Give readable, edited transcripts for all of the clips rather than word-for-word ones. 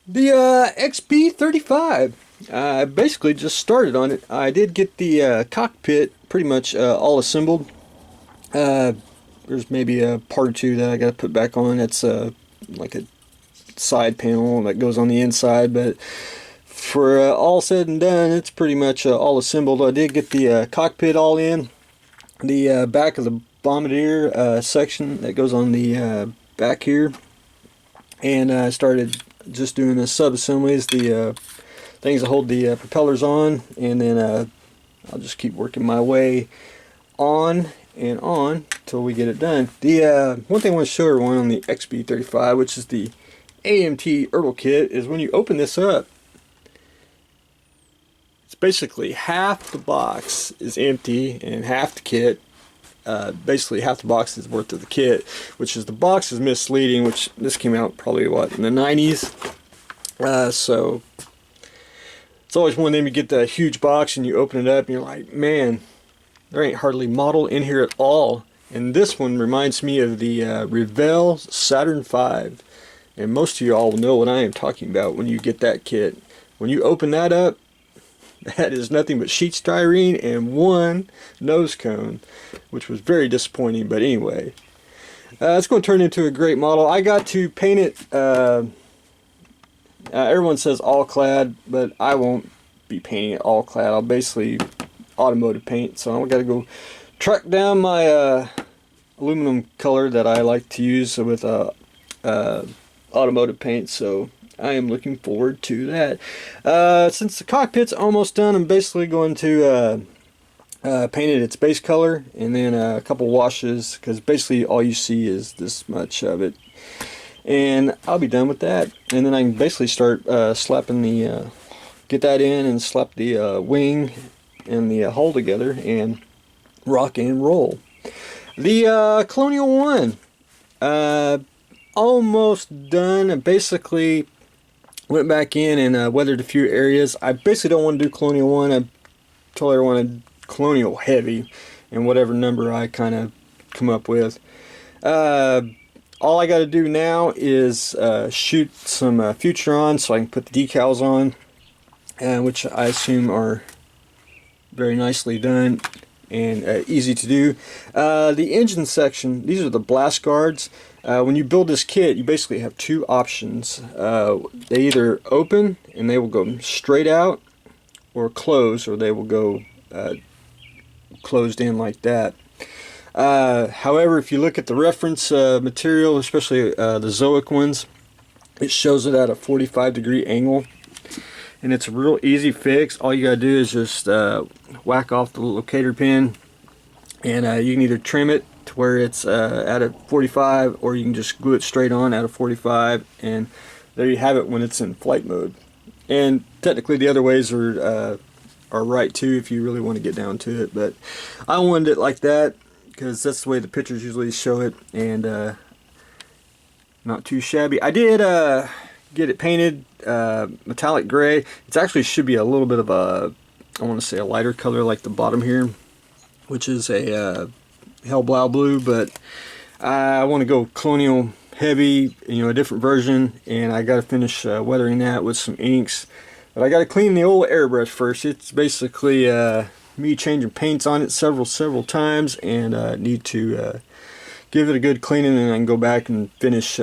The XP35. I basically just started on it. I did get the cockpit pretty much all assembled. Uh, there's maybe a part or two that I got to put back on. It's like a side panel that goes on the inside, but for all said and done, it's pretty much all assembled. I did get the cockpit all in. The back of the bombardier section that goes on the back here, and I started just doing the sub-assemblies, the things that hold the propellers on, and then I'll just keep working my way on and on till we get it done. The one thing I want to show everyone on the XB35, which is the AMT Ertl kit, is when you open this up, it's basically half the box is empty and half the kit. Basically half the box is worth of the kit, which is the box is misleading, which this came out probably what, in the 90s. So it's always one of them, you get the huge box and you open it up and you're like, man, there ain't hardly model in here at all. And this one reminds me of the Revell Saturn V, and most of you all will know what I am talking about when you get that kit. When you open that up, that is nothing but sheet styrene and one nose cone, which was very disappointing. But anyway, it's going to turn into a great model. I got to paint it. Everyone says all clad, but I won't be painting it all clad. I'll basically automotive paint. So I got to go track down my aluminum color that I like to use with automotive paint. So I am looking forward to that. Since the cockpit's almost done, I'm basically going to paint it its base color and then a couple washes, because basically all you see is this much of it. And I'll be done with that. And then I can basically start slapping the, get that in and slap the wing and the hull together and rock and roll. The Colonial one, almost done. I basically went back in and weathered a few areas. I basically don't want to do Colonial 1. I told everyone I wanted Colonial heavy, and whatever number I kind of come up with. All I got to do now is shoot some Future on so I can put the decals on, which I assume are very nicely done and easy to do. The engine section, these are the blast guards. When you build this kit, you basically have two options. They either open and they will go straight out, or close, or they will go closed in like that. However, if you look at the reference material, especially the Zoic ones, it shows it at a 45-degree angle, and it's a real easy fix. All you gotta do is just whack off the locator pin, and you can either trim it to where it's at a 45, or you can just glue it straight on at a 45, and there you have it when it's in flight mode. And technically the other ways are right too, if you really want to get down to it, but I wanted it like that because that's the way the pictures usually show it, and not too shabby. I did get it painted metallic gray. It actually should be a little bit of a, I want to say a lighter color like the bottom here, which is a Hellblau blue, but I want to go Colonial heavy, you know, a different version, and I got to finish weathering that with some inks. But I got to clean the old airbrush first. It's basically me changing paints on it several times, and need to give it a good cleaning, and I can go back and finish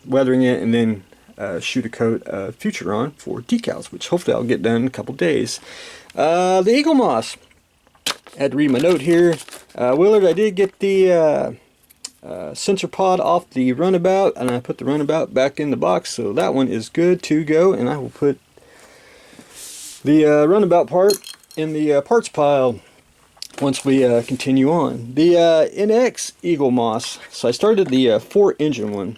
weathering it, and then shoot a coat of Future on for decals, which hopefully I'll get done in a couple days. The eaglemoss. I had to read my note here. Willard, I did get the sensor pod off the runabout, and I put the runabout back in the box, so that one is good to go, and I will put the runabout part in the parts pile once we continue on. The NX eaglemoss. So I started the 4-engine one.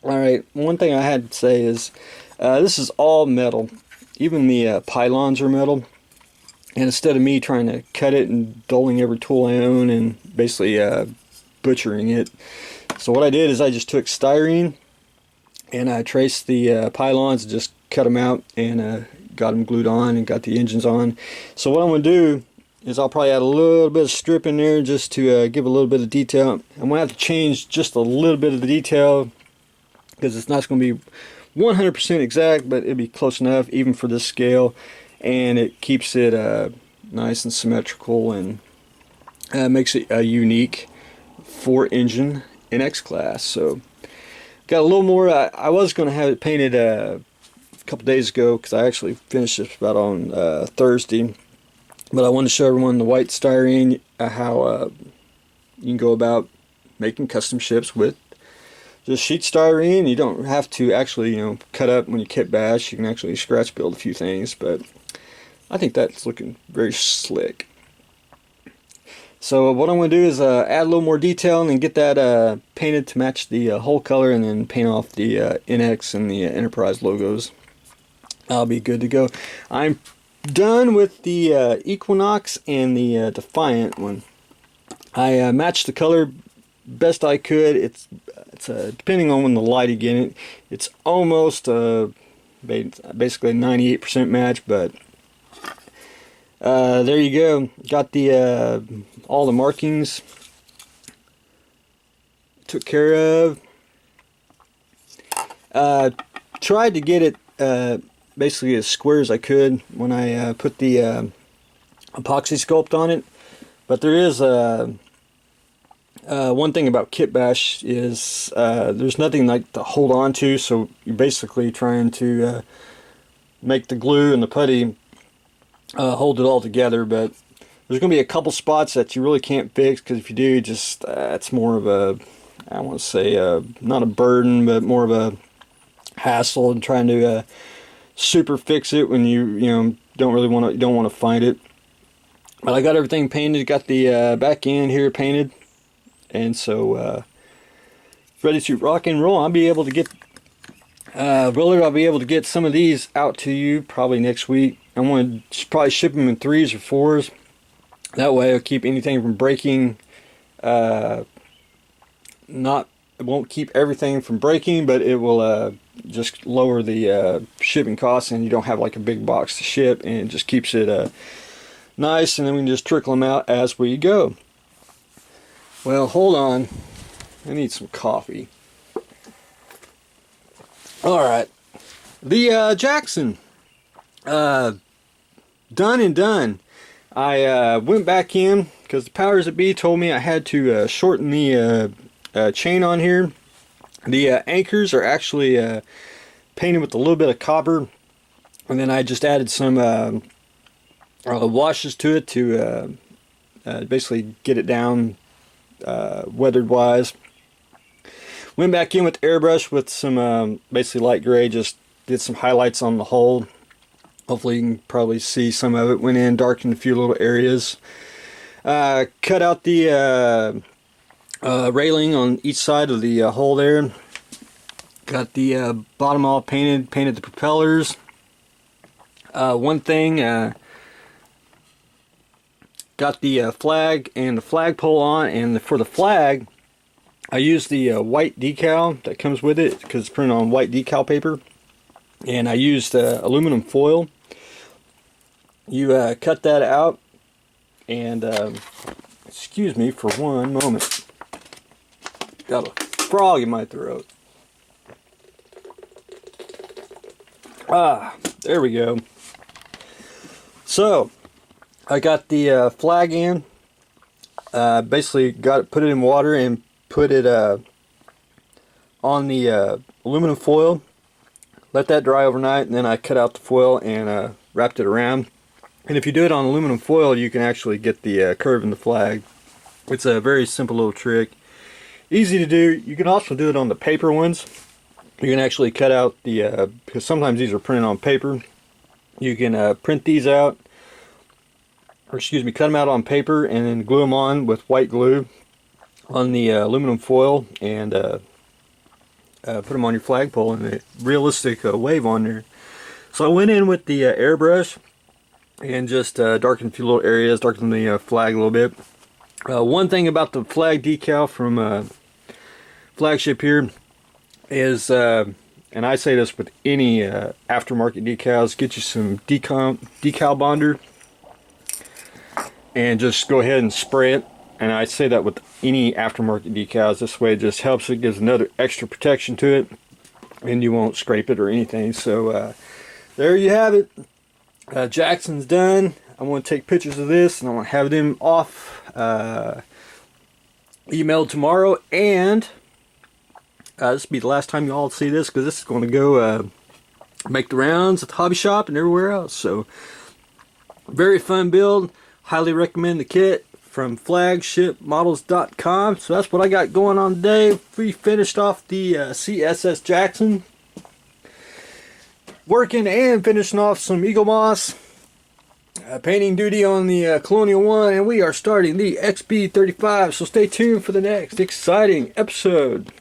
Alright, one thing I had to say is this is all metal. Even the pylons are metal. And instead of me trying to cut it and doling every tool I own and basically butchering it, so what I did is I just took styrene and I traced the pylons, just cut them out, and got them glued on and got the engines on. So what I'm going to do is I'll probably add a little bit of strip in there just to give a little bit of detail. I'm going to have to change just a little bit of the detail because it's not going to be 100% exact, but it'll be close enough even for this scale, and it keeps it nice and symmetrical, and makes it a unique 4-engine NX class. So got a little more. I was going to have it painted a couple days ago, because I actually finished this about on Thursday, but I wanted to show everyone the white styrene, how you can go about making custom ships with just sheet styrene. You don't have to actually, cut up when you kit bash. You can actually scratch build a few things, but I think that's looking very slick. So what I'm going to do is add a little more detail and then get that painted to match the hull color, and then paint off the NX and the Enterprise logos. I'll be good to go. I'm done with the Equinox and the Defiant one. I matched the color best I could. It's depending on when the light you get it, it's almost basically a 98% match, but there you go. Got the all the markings took care of. Tried to get it basically as square as I could when I put the epoxy sculpt on it, but there is one thing about kit bash is there's nothing like to hold on to, so you're basically trying to make the glue and the putty hold it all together. But there's going to be a couple spots that you really can't fix, because if you do, just it's more of a, I want to say not a burden, but more of a hassle in trying to super fix it when you don't really want to, don't want to find it. But I got everything painted, got the back end here painted, and so ready to rock and roll. I'll be able to get I'll be able to get some of these out to you probably next week. I'm going to probably ship them in 3s or 4s. That way I'll keep anything from breaking. It won't keep everything from breaking, but it will just lower the shipping costs, and you don't have like a big box to ship, and it just keeps it nice, and then we can just trickle them out as we go. Well, hold on. I need some coffee. Alright. The Jackson. Done and done. I went back in because the powers that be told me I had to shorten the chain on here. The anchors are actually painted with a little bit of copper, and then I just added some washes to it to basically get it down weathered wise. Went back in with airbrush with some basically light gray, just did some highlights on the hull. Hopefully you can probably see some of it. Went in, darkened a few little areas. Cut out the railing on each side of the hull there. Got the bottom all painted. Painted the propellers. One thing, got the flag and the flagpole on, and for the flag I used the white decal that comes with it, because it's printed on white decal paper, and I used aluminum foil. You cut that out, and excuse me for one moment, got a frog in my throat. There we go. So I got the flag in, basically put it in water and put it on the aluminum foil, let that dry overnight, and then I cut out the foil and wrapped it around. And if you do it on aluminum foil, you can actually get the curve in the flag. It's a very simple little trick, easy to do. You can also do it on the paper ones. You can actually cut out the because sometimes these are printed on paper. You can print these out, or excuse me, cut them out on paper and then glue them on with white glue on the aluminum foil, and put them on your flagpole in a realistic wave on there. So I went in with the airbrush and just darkened a few little areas, darkened the flag a little bit. One thing about the flag decal from Flagship here is, and I say this with any aftermarket decals, get you some decal bonder and just go ahead and spray it. And I say that with any aftermarket decals. This way it just helps, it gives another extra protection to it. and you won't scrape it or anything. So there you have it. Jackson's done. I'm going to take pictures of this and I'm going to have them off emailed tomorrow, and this will be the last time you all see this, because this is going to go make the rounds at the hobby shop and everywhere else. So very fun build. Highly recommend the kit from flagshipmodels.com. So that's what I got going on today. We finished off the CSS Jackson, working and finishing off some eaglemoss. Painting duty on the Colonial one, and we are starting the XB35, so stay tuned for the next exciting episode.